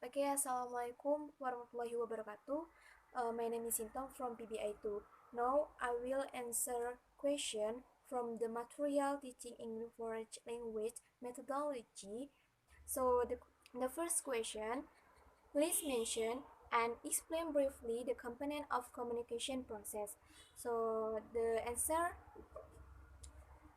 Okay, Assalamualaikum warahmatullahi wabarakatuh. My name is Sintong from PBI2. Now I will answer question from the material teaching English foreign language methodology. So the first question, please mention and explain briefly the component of communication process. So the answer,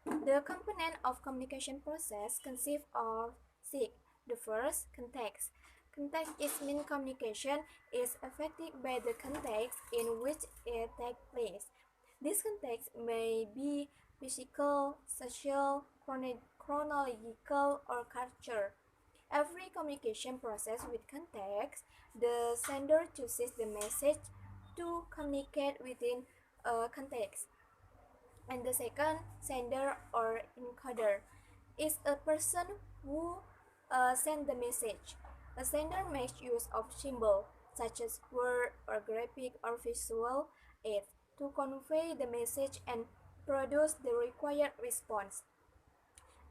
the component of communication process consists of six. The first, context. Context is mean communication is affected by the context in which it takes place. This context may be physical, social, chronological, or culture. Every communication process with context, the sender chooses the message to communicate within a context. And the second, sender or encoder, is a person who sends the message. A sender makes use of symbol such as word or graphic or visual aids to convey the message and produce the required response.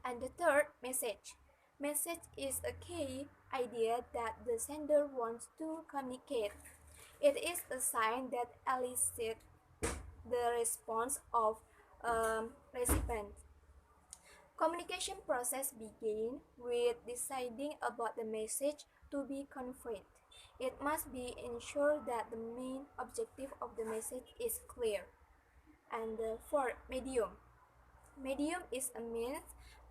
And the third, message. Message is a key idea that the sender wants to communicate. It is a sign that elicits the response of recipient. Communication process begin with deciding about the message to be conveyed. It must be ensured that the main objective of the message is clear. And fourth, medium. Medium is a means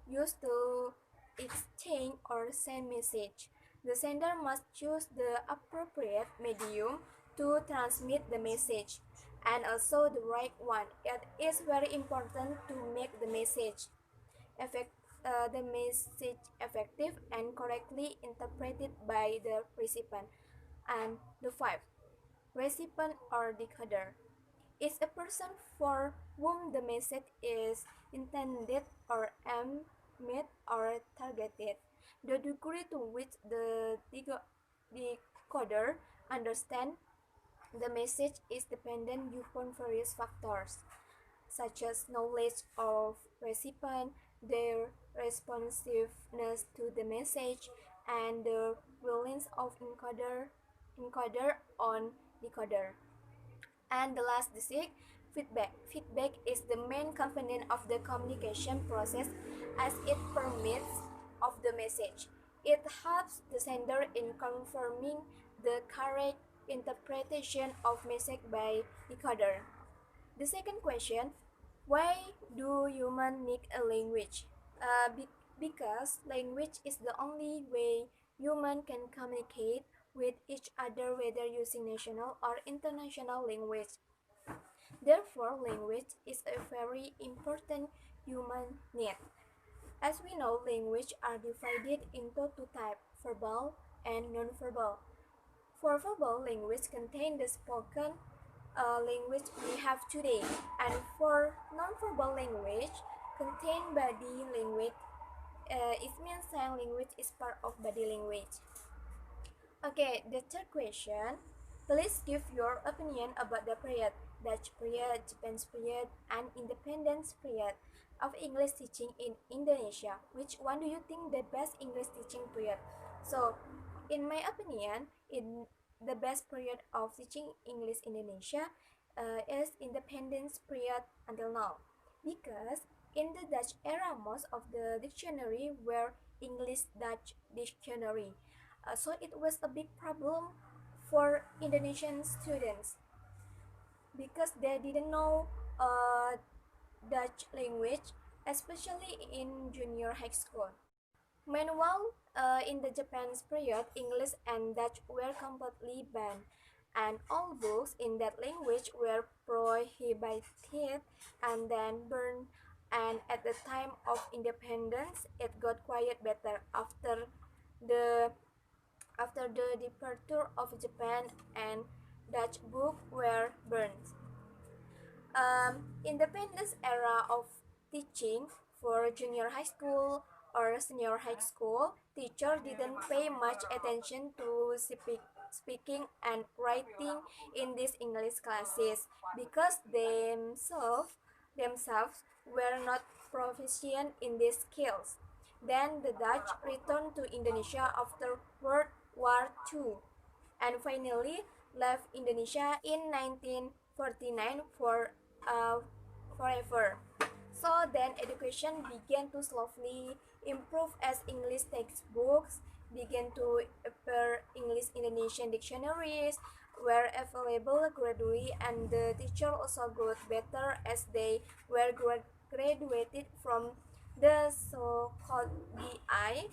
used to exchange or send message. The sender must choose the appropriate medium to transmit the message and also the right one. It is very important to make the effect, the message effective and correctly interpreted by the recipient. And the five, recipient or decoder is a person for whom the message is intended or aimed or targeted. The degree to which the decoder understands the message is dependent upon various factors, such as knowledge of recipient, their responsiveness to the message, and the willingness of encoder on decoder. And the last, the sixth, feedback. Feedback is the main component of the communication process as it permits of the message. It helps the sender in confirming the correct interpretation of message by decoder. The second question, why do humans need a language? Because language is the only way humans can communicate with each other, whether using national or international language. Therefore, language is a very important human need. As we know, language are divided into two types, verbal and nonverbal. For verbal language contain the spoken language we have today, and for nonverbal language contain body language. It means sign language is part of body language. Okay, the third question. Please give your opinion about the period, Dutch period, Japanese period, and independence period of English teaching in Indonesia. Which one do you think the best English teaching period? So, in my opinion, in the best period of teaching English Indonesia is independence period until now, because in the Dutch era most of the dictionary were English Dutch dictionary, so it was a big problem for Indonesian students because they didn't know Dutch language, especially in junior high school. Meanwhile, in the Japanese period, English and Dutch were completely banned, and all books in that language were prohibited and then burned. And at the time of independence, it got quite better the after the departure of Japan and Dutch books were burned. Independence era of teaching for junior high school or senior high school, teacher didn't pay much attention to speaking and writing in these English classes because themselves were not proficient in these skills. Then the Dutch returned to Indonesia after World War 1942, and finally left Indonesia in 1949 for forever. So then education began to slowly improve as English textbooks began to appear, English Indonesian dictionaries were available gradually, and the teacher also got better as they were graduated from the so-called BI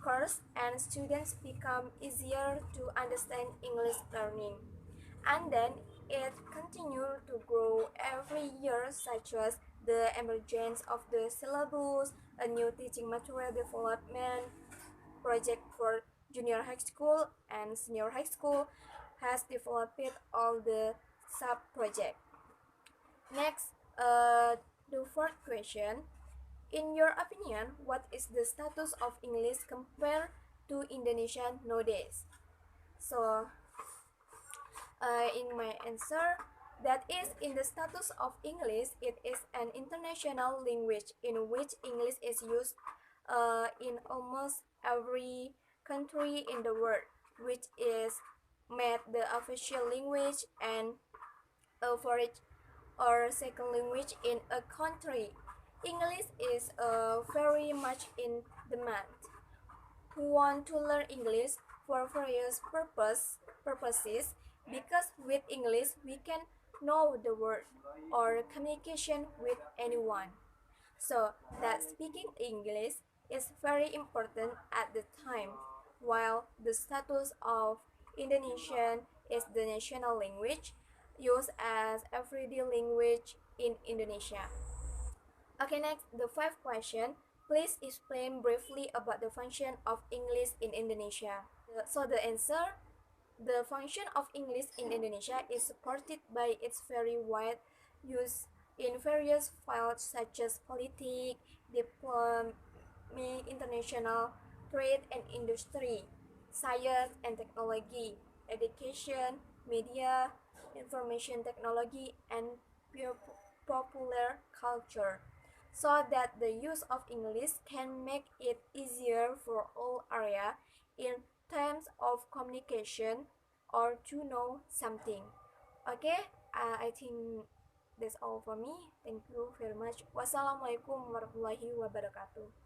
course, and students become easier to understand English learning. And then it continued to grow every year, such as the emergence of the syllabus, a new teaching material development project for junior high school and senior high school has developed all the sub-projects. Next, the fourth question. In your opinion, what is the status of English compared to Indonesian nowadays? So, in my answer, that is, in the status of English, it is an international language in which English is used in almost every country in the world, which is made the official language and average or second language in a country. English is very much in demand. Who want to learn English for various purposes, because with English we can know the word or communication with anyone. So that speaking English is very important at the time, while the status of Indonesian is the national language used as everyday language in Indonesia. Okay, next, the fifth question. Please explain briefly about the function of English in Indonesia. So the answer, the function of English in Indonesia is supported by its very wide use in various fields such as politics, diplomacy, international trade and industry, science and technology, education, media, information technology, and popular culture, so that the use of English can make it easier for all area in terms of communication or to know something. Okay, I think that's all for me. Thank you very much. Wassalamualaikum warahmatullahi wabarakatuh.